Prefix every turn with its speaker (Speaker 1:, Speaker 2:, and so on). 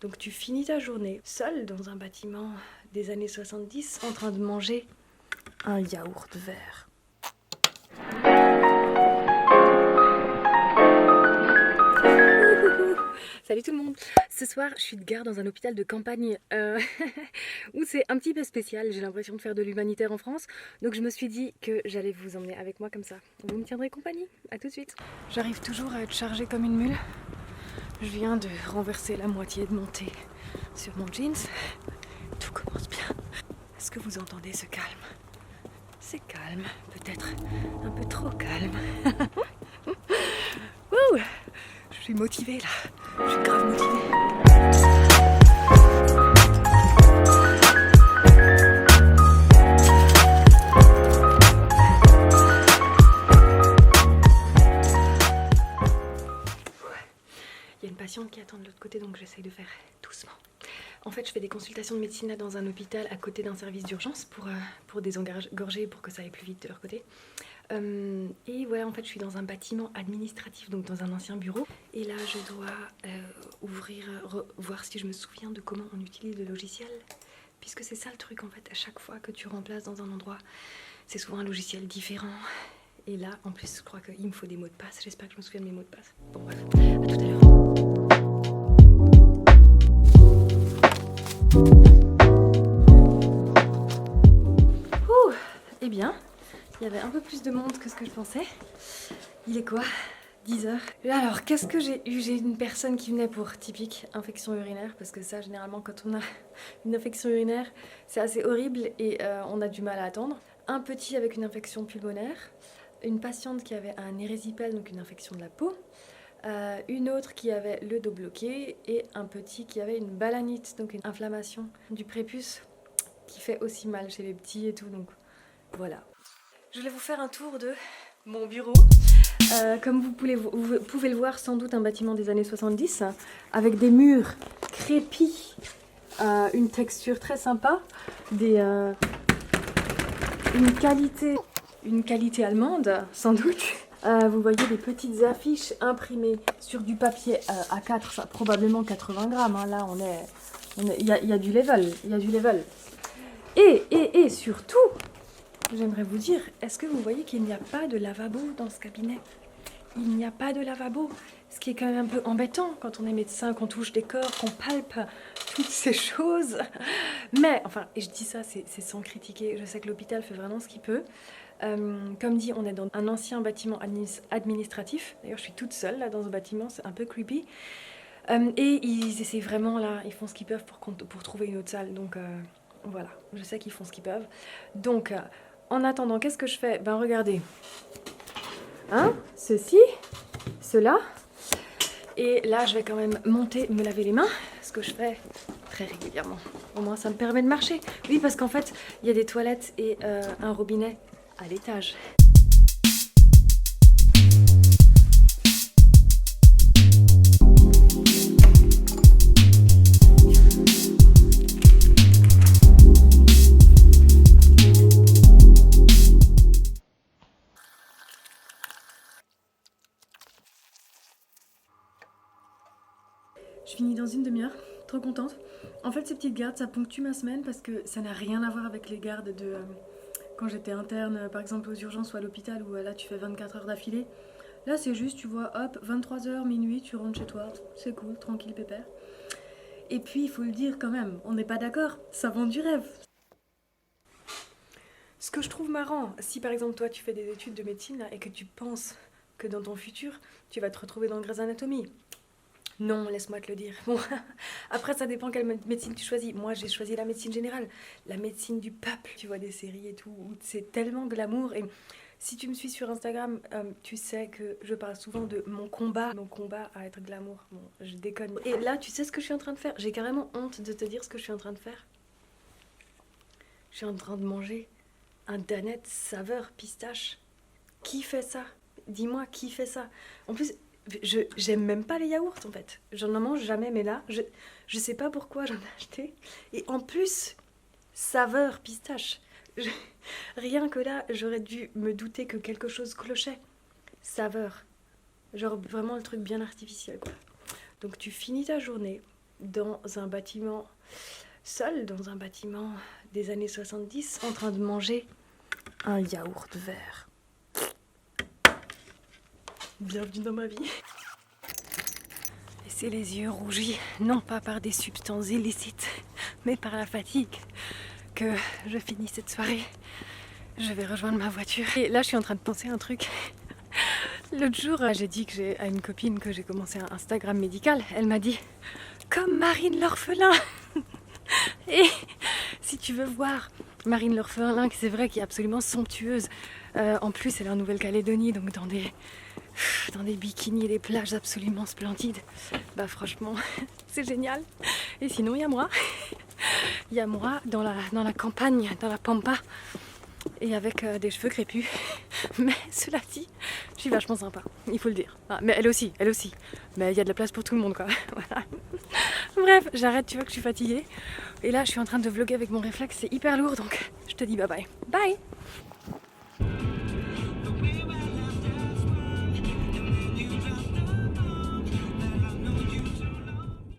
Speaker 1: Donc tu finis ta journée seule dans un bâtiment des années 70 en train de manger un yaourt vert. Salut tout le monde. Ce soir, je suis de garde dans un hôpital de campagne où c'est un petit peu spécial. J'ai l'impression de faire de l'humanitaire en France. Donc je me suis dit que j'allais vous emmener avec moi comme ça. Vous me tiendrez compagnie. À tout de suite. J'arrive toujours à être chargée comme une mule. Je viens de renverser la moitié de mon thé sur mon jeans. Tout commence bien. Est-ce que vous entendez ce calme? C'est calme, peut-être un peu trop calme. Wouh! Je suis motivée là. Je suis grave motivée. Il y a une patiente qui attend de l'autre côté, donc j'essaye de faire doucement. En fait, je fais des consultations de médecine là dans un hôpital à côté d'un service d'urgence pour désengorger, pour que ça aille plus vite de leur côté. Et voilà, en fait, je suis dans un bâtiment administratif, donc dans un ancien bureau. Et là, je dois voir si je me souviens de comment on utilise le logiciel. Puisque c'est ça le truc, en fait, à chaque fois que tu remplaces dans un endroit, c'est souvent un logiciel différent. Et là, en plus, je crois qu'il me faut des mots de passe. J'espère que je me souviens de mes mots de passe. Bon, bref, à tout à l'heure. Ouh, eh bien, il y avait un peu plus de monde que ce que je pensais. Il est quoi? 10h. Alors, qu'est-ce que j'ai eu? J'ai une personne qui venait pour typique infection urinaire, parce que ça, généralement, quand on a une infection urinaire, c'est assez horrible et on a du mal à attendre. Un petit avec une infection pulmonaire, une patiente qui avait un érysipèle, donc une infection de la peau, une autre qui avait le dos bloqué et un petit qui avait une balanite, donc une inflammation du prépuce qui fait aussi mal chez les petits et tout, donc voilà. Je vais vous faire un tour de mon bureau. Comme vous pouvez le voir, sans doute un bâtiment des années 70 avec des murs crépis, une texture très sympa, une qualité allemande sans doute. Vous voyez des petites affiches imprimées sur du papier A4, ça, probablement 80 grammes. Hein, là, il y a du level, il y a du level. Et surtout, j'aimerais vous dire, est-ce que vous voyez qu'il n'y a pas de lavabo dans ce cabinet? Il n'y a pas de lavabo, ce qui est quand même un peu embêtant quand on est médecin, qu'on touche des corps, qu'on palpe toutes ces choses. Mais, enfin, et je dis ça, c'est sans critiquer, je sais que l'hôpital fait vraiment ce qu'il peut. Comme dit, on est dans un ancien bâtiment administratif. D'ailleurs, je suis toute seule là dans ce bâtiment, c'est un peu creepy. Et ils essaient vraiment là, ils font ce qu'ils peuvent pour trouver une autre salle. Donc voilà, je sais qu'ils font ce qu'ils peuvent. Donc, en attendant, qu'est-ce que je fais? Ben regardez. Hein, ceci, cela. Et là, je vais quand même monter, me laver les mains, ce que je fais très régulièrement. Au moins, ça me permet de marcher. Oui, parce qu'en fait, il y a des toilettes et un robinet à l'étage. Je finis dans une demi-heure, trop contente. En fait, ces petites gardes, ça ponctue ma semaine parce que ça n'a rien à voir avec les gardes de quand j'étais interne, par exemple aux urgences ou à l'hôpital où là tu fais 24 heures d'affilée. Là, c'est juste, tu vois, hop, 23h, minuit, tu rentres chez toi, c'est cool, tranquille, pépère. Et puis, il faut le dire quand même, on n'est pas d'accord, ça vend du rêve. Ce que je trouve marrant, si par exemple toi tu fais des études de médecine là, et que tu penses que dans ton futur, tu vas te retrouver dans le Grey's Anatomy. Non, laisse-moi te le dire. Bon, après, ça dépend quelle médecine tu choisis. Moi, j'ai choisi la médecine générale, la médecine du peuple. Tu vois des séries et tout, où c'est tellement glamour. Et si tu me suis sur Instagram, tu sais que je parle souvent de mon combat à être glamour. Bon, je déconne. Et là, tu sais ce que je suis en train de faire? J'ai carrément honte de te dire ce que je suis en train de faire. Je suis en train de manger un Danette saveur pistache. Qui fait ça? Dis-moi, qui fait ça? En plus, j'aime même pas les yaourts en fait. J'en mange jamais, mais là, je sais pas pourquoi j'en ai acheté. Et en plus, saveur pistache. Rien que là, j'aurais dû me douter que quelque chose clochait. Saveur. Genre vraiment le truc bien artificiel quoi. Donc tu finis ta journée dans un bâtiment, seule dans un bâtiment des années 70, en train de manger un yaourt vert. Bienvenue dans ma vie. Et c'est les yeux rougis, non pas par des substances illicites, mais par la fatigue, que je finis cette soirée. Je vais rejoindre ma voiture. Et là, je suis en train de penser à un truc. L'autre jour, j'ai dit à une copine que j'ai commencé un Instagram médical. Elle m'a dit « Comme Marine l'orphelin !» Et si tu veux voir Marine l'orphelin, c'est vrai qu'elle est absolument somptueuse. En plus, elle est en Nouvelle-Calédonie, donc dans des bikinis et des plages absolument splendides. Bah franchement, c'est génial. Et sinon, il y a moi. Il y a moi dans la campagne, dans la pampa. Et avec des cheveux crépus. Mais cela dit, je suis vachement sympa, il faut le dire. Ah, mais elle aussi. Mais il y a de la place pour tout le monde, quoi. Voilà. Bref, j'arrête, tu vois que je suis fatiguée. Et là, je suis en train de vlogger avec mon réflexe, c'est hyper lourd, donc je te dis bye bye. Bye!